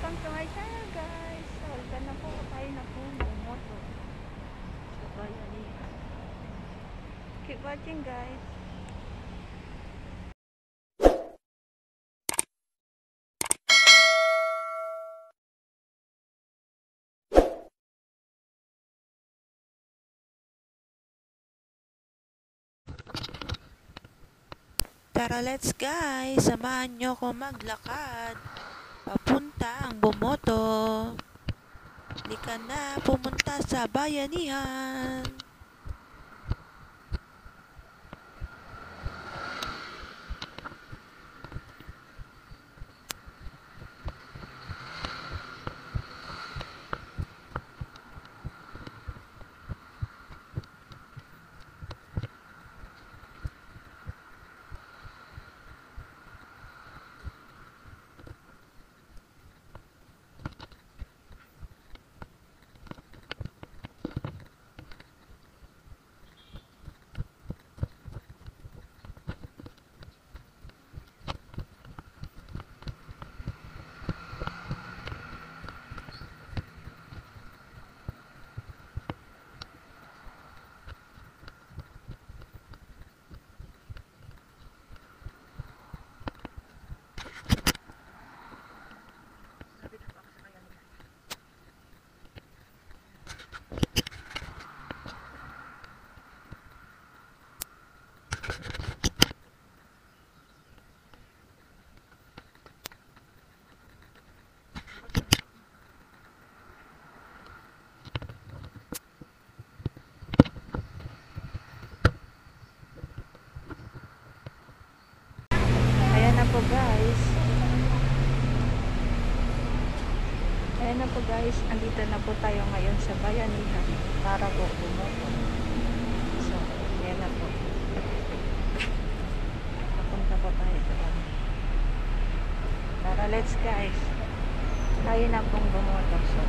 Welcome to my channel, guys. So, na po tayo na po bumoto sa bayanihan. Keep watching, guys. Tara, let's guys! Samahan nyo ko maglakad papunta ang bumoto. Halika na, pumunta sa bayanihan. Ayan na po, guys. Ayan na po, guys. Andito na po tayo ngayon sa bayanihan para po bumoto. So, ayan na po. Papunta po tayo doon. Tara, let's guys. Tayo na pong bumoto. So,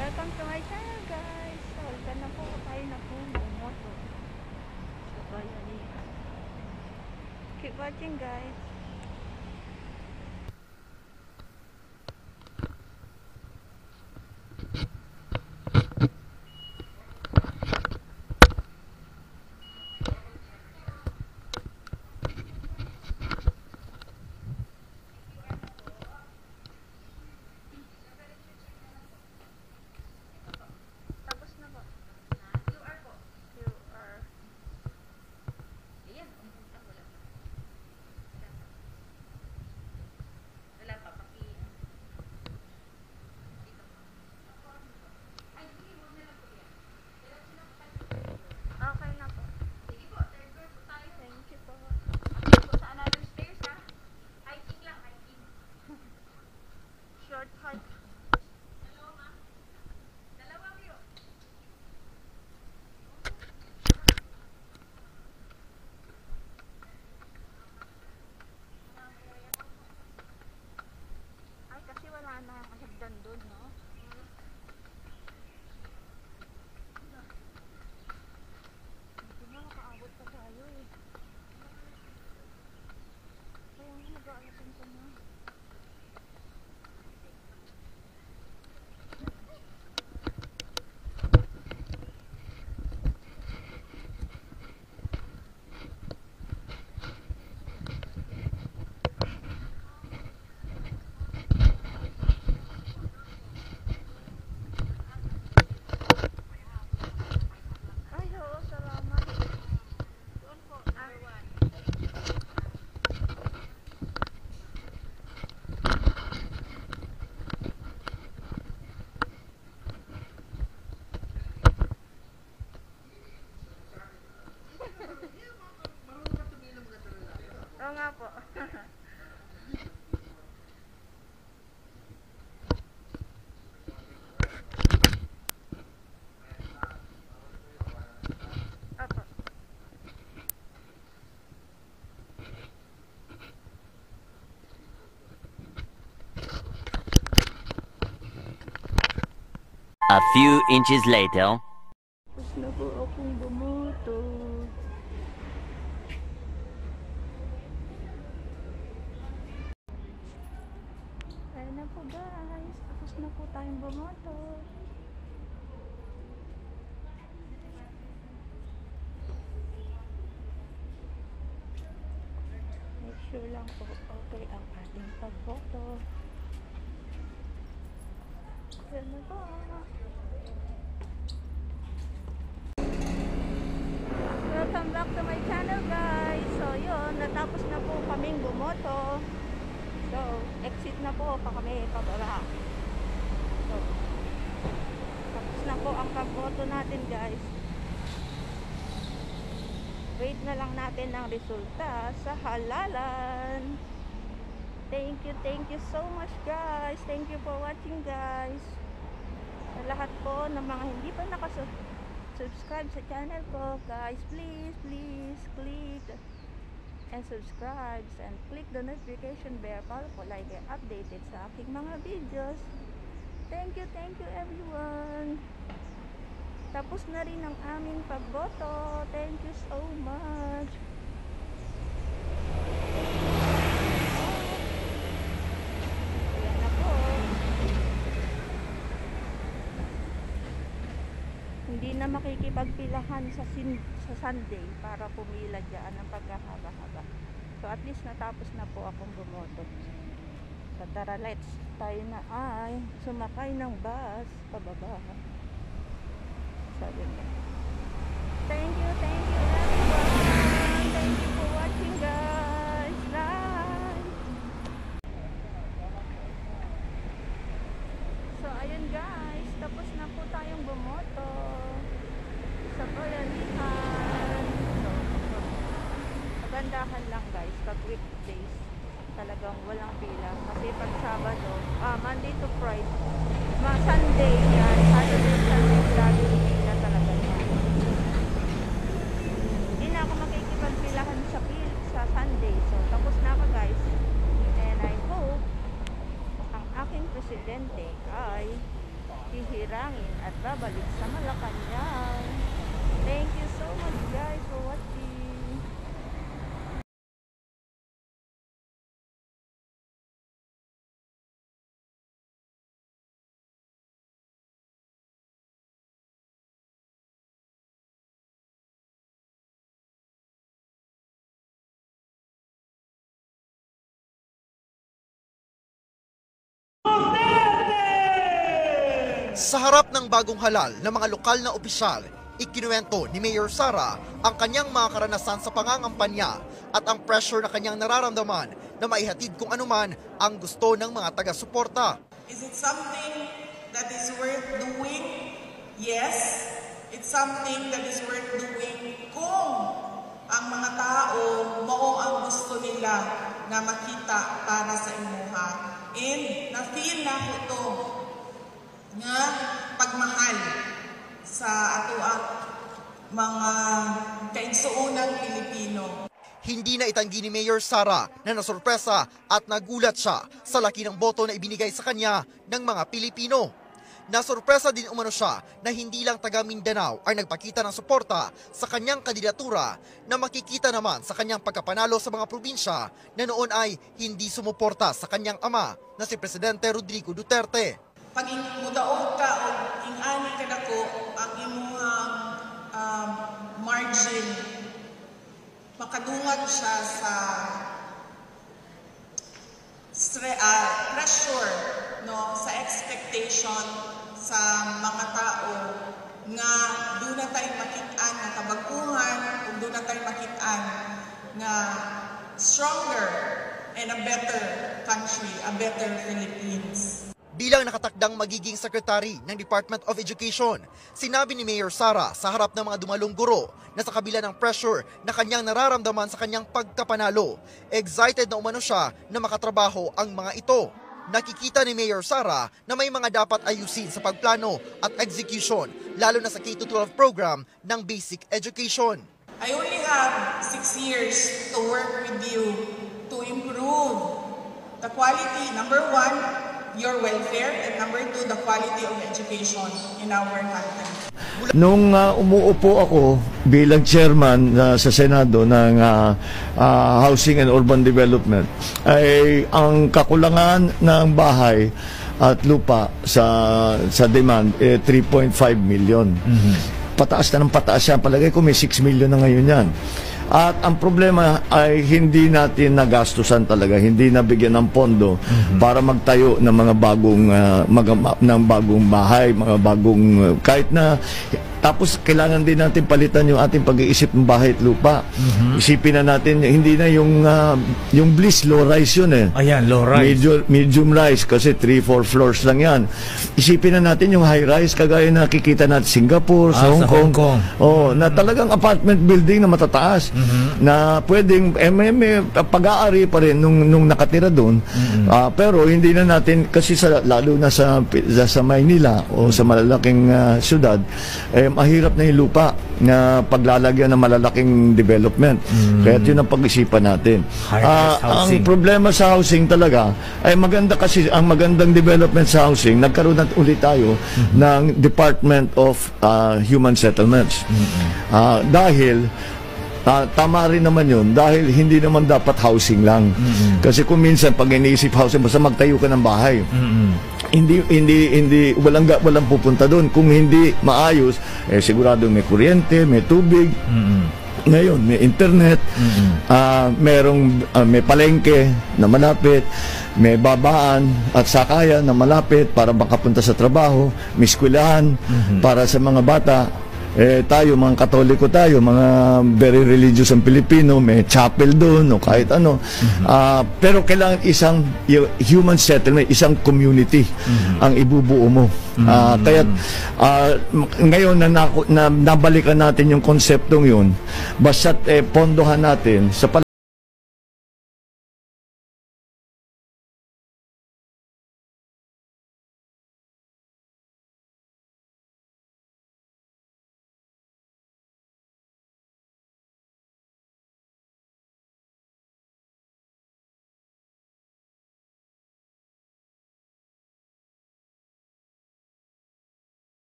welcome to my channel, guys. So, na po tayo na po bumoto sa bayanihan. Keep watching, guys. Okay na po. Sige po, third floor po tayo. Thank you po. Ako po sa another stairs, ha? Hiking lang, hiking. Short hike. Dalawa, ma. Dalawa, view. Ay, kasi wala na hagdan doon, no? Hindi na makaabot pa tayo, eh. Kaya nga nag-aalasan ka na. Ay, oo, salamat. Doon po, number 1. Oo nga po. few inches later. Tapos na po akong bumoto. Ayan na po guys. Tapos na po tayong bumoto. Make sure lang po okay ang ating pagboto. Ayan na po. Welcome back to my channel guys. So yun, natapos na po kaming bumoto. So, exit na po pa kami pababa. So, tapos na po ang pagboto natin guys. Wait na lang natin ang resulta sa halalan. Thank you so much guys. Thank you for watching guys. Sa lahat po ng mga hindi pa subscribe sa channel ko guys, please click and subscribe and click the notification bell para po like and updated sa aking mga videos. Thank you everyone. Tapos na rin ang aming pagboto. Thank you so much. Ayan na po. Hindi na makikipagpilahan sa Sunday para pumila dyan ng pagkahaba-haba. So at least natapos na po akong bumoto. So tara, let's tayo na ay sumakay ng bus pababa. Sabi niya. Thank you everyone. Thank you for watching guys. Bye. So ayun guys, tapos na po tayong bumoto sa bayanihan. So, magandahan lang guys pag weekdays talagang walang pila kasi pag Sabado, Monday to Friday, Sunday yan, Saturday, Sunday lagi pila talaga yan. Hindi na ako makikipagpilahan sa Sunday. So tapos na ako guys, and I hope ang aking presidente ay hihirangin at babalik sa Malacanang. Thank you so much guys for watching. Sa harap ng bagong halal ng mga lokal na opisyal, ikinuwento ni Mayor Sara ang kanyang mga karanasan sa pangangampanya at ang pressure na kanyang nararamdaman na maihatid kung anuman ang gusto ng mga taga-suporta. Is it something that is worth doing? Yes, it's something that is worth doing kung ang mga tao mao ang gusto nila na makita para sa imuha. And na-feel na ko to nga pagmahal sa ato ang mga kaigsuunang Pilipino. Hindi na itanggi ni Mayor Sara na nasurpresa at nagulat siya sa laki ng boto na ibinigay sa kanya ng mga Pilipino. Nasurpresa din umano siya na hindi lang taga Mindanao ay nagpakita ng suporta sa kanyang kandidatura na makikita naman sa kanyang pagkapanalo sa mga probinsya na noon ay hindi sumuporta sa kanyang ama na si Presidente Rodrigo Duterte. Pag mudaog ka o ingani ka dako ang imuhang margin, makadungat siya sa pressure, no, sa expectation sa mga tao nga doon na tayo makitaan na kabaguhan o doon na tayo makitaan na stronger and a better country, a better Philippines. Bilang nakatakdang magiging secretary ng Department of Education, sinabi ni Mayor Sara sa harap ng mga dumalong guro na sa kabila ng pressure na kanyang nararamdaman sa kanyang pagkapanalo, excited na umano siya na makatrabaho ang mga ito. Nakikita ni Mayor Sara na may mga dapat ayusin sa pagplano at execution, lalo na sa K-12 program ng basic education. I only have 6 years to work with you to improve the quality, number one, your welfare, and number 2, the quality of education in our country. Nung umuupo ako bilang chairman sa Senado ng Housing and Urban Development, ay ang kakulangan ng bahay at lupa sa demand 3.5 million. Pataas na ng pataas yan. Palagay ko may 6 million na ngayon yan. At ang problema ay hindi natin nagastusan talaga, hindi nabigyan ng pondo para magtayo ng mga bagong bahay, mga bagong kahit na. Tapos kailangan din natin palitan yung ating pag-iisip ng bahay at lupa. Isipin na natin, hindi na yung Bliss, low rise yun eh. Ayan, low rise. Medium rise kasi 3-4 floors lang yan. Isipin na natin yung high rise kagaya na nakikita natin Singapore, sa Hong Kong. Oh, na talagang apartment building na matataas na pwedeng may pag-aari pa rin nung nakatira doon. Pero hindi na natin kasi lalo na sa Maynila o sa malalaking syudad, mahirap na yung lupa na paglalagyan ng malalaking development. Kaya yun ang pag-isipan natin. Ang problema sa housing talaga ay maganda kasi ang magandang development sa housing, nagkaroon na ulit tayo ng Department of Human Settlements. Dahil tama rin naman yun dahil hindi naman dapat housing lang. Kasi kung minsan pag iniisip housing, basta magtayo ka ng bahay. Hindi walang pupunta doon kung hindi maayos. Sigurado may kuryente, may tubig. Ngayon may internet, may palengke na malapit, may babaan at sakayan na malapit para makapunta sa trabaho, may eskwelahan para sa mga bata. Tayo, mga Katoliko tayo, mga very religious ang Pilipino, may chapel doon o kahit ano. Pero kailangan isang human settlement, isang community ang ibubuo mo. Kaya ngayon na nabalikan natin yung konseptong yun, basta't pondohan natin sa